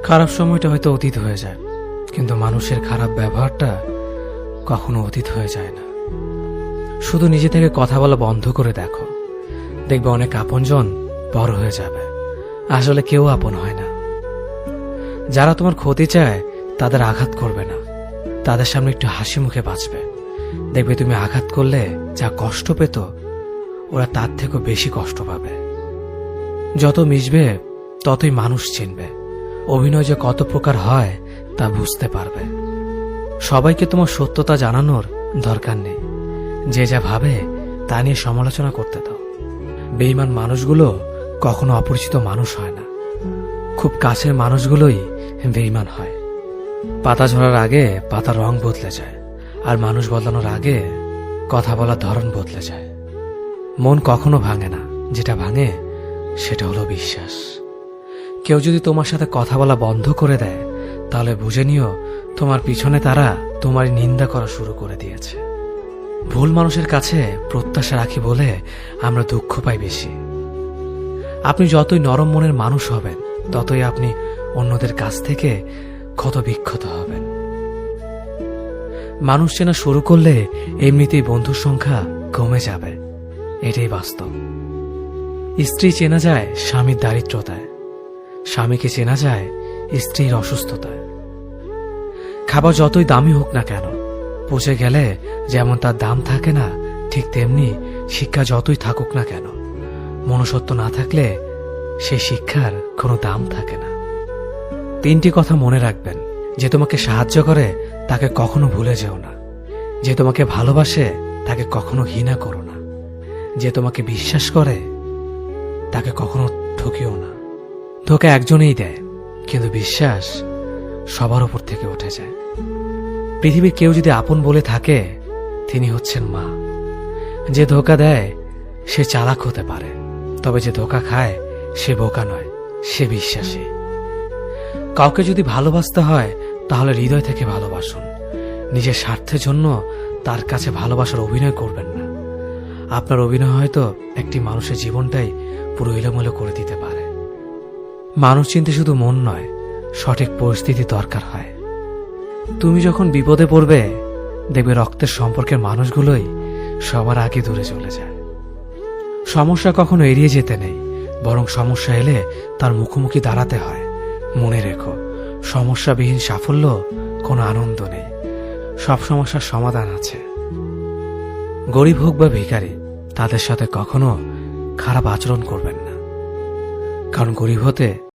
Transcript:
খারাপ সময়টা হয়তো অতীত হয়ে যায়, কিন্তু মানুষের খারাপ ব্যবহারটা কখনো অতীত হয়ে যায় না। শুধু নিজে থেকে কথা বলা বন্ধ করে দেখো, দেখবে অনেক আপনজন বড় হয়ে যাবে। আসলে কেউ আপন হয় না। যারা তোমার ক্ষতি চায় তাদের আঘাত করবে না, তাদের সামনে একটু হাসি মুখে বাঁচবে। দেখবে তুমি আঘাত করলে যা কষ্ট পেত, ওরা তার থেকেও বেশি কষ্ট পাবে। যত মিশবে ততই মানুষ চিনবে, অভিনয় যে কত প্রকার হয় তা বুঝতে পারবে। সবাইকে তোমার সত্যতা জানানোর দরকার নেই, যে যা ভাবে তা নিয়ে সমালোচনা করতে দাও। বেঈমান মানুষগুলো কখনো অপরিচিত মানুষ হয় না, খুব কাছের মানুষগুলোই বেঈমান হয়। পাতা ঝরার আগে পাতার রং বদলে যায়, আর মানুষ বদলানোর আগে কথা বলার ধরন বদলে যায়। মন কখনো ভাঙে না, যেটা ভাঙে সেটা হলো বিশ্বাস। কেউ যদি তোমার সাথে কথা বলা বন্ধ করে দেয়, তাহলে বুঝে নিও তোমার পিছনে তারা তোমার নিন্দা করা শুরু করে দিয়েছে। ভুল মানুষের কাছে প্রত্যাশা রাখি বলে আমরা দুঃখ পাই বেশি। আপনি যতই নরম মনের মানুষ হবেন, ততই আপনি অন্যদের কাছ থেকে ক্ষত বিক্ষত হবেন। মানুষ চেনা শুরু করলে এমনিতেই বন্ধুর সংখ্যা কমে যাবে, এটাই বাস্তব। স্ত্রী চেনা যায় স্বামীর দারিদ্রতায়, স্বামীকে চেনা যায় স্ত্রীর অসুস্থতায়। খাবার যতই দামি হোক না কেন, পচে গেলে যেমন তার দাম থাকে না, ঠিক তেমনি শিক্ষা যতই থাকুক না কেন, মনুষ্যত্ব না থাকলে সেই শিক্ষার কোনো দাম থাকে না। 3টি কথা মনে রাখবেন: যে তোমাকে সাহায্য করে তাকে কখনো ভুলে যেও না, যে তোমাকে ভালোবাসে তাকে কখনো ঘৃণা করো না, যে তোমাকে বিশ্বাস করে তাকে কখনো ঠকিও না। ধোঁকা একজনেই দেয়, কিন্তু বিশ্বাস সবার উপর থেকে উঠে যায়। পৃথিবীর কেউ যদি আপন বলে থাকে, তিনি হচ্ছেন মা। যে ধোঁকা দেয় সে চালাক হতে পারে, তবে যে ধোঁকা খায় সে বোকা নয়, সে বিশ্বাসী। কাউকে যদি ভালোবাসতে হয় তাহলে হৃদয় থেকে ভালোবাসুন। নিজের স্বার্থের জন্য তার কাছে ভালোবাসার অভিনয় করবেন না। আপনার অভিনয় হয়তো একটি মানুষের জীবনটাই পুরো এলোমেলো করে দিতে পারে। মানুষ চিনতে শুধু মন নয়, সঠিক পরিস্থিতি দরকার হয়। তুমি যখন বিপদে পড়বে, দেখবে রক্তের সম্পর্কের মানুষগুলোই সবার আগে দূরে চলে যায়। সমস্যা কখনো এড়িয়ে যেতে নেই, বরং সমস্যা এলে তার মুখোমুখি দাঁড়াতে হয়। মনে রেখো, সমস্যাবিহীন সাফল্য কোনো আনন্দ নেই, সব সমস্যার সমাধান আছে। গরিব হোক বা ভিখারি, তাদের সাথে কখনো খারাপ আচরণ করবেন না, কারণ গরিব হতে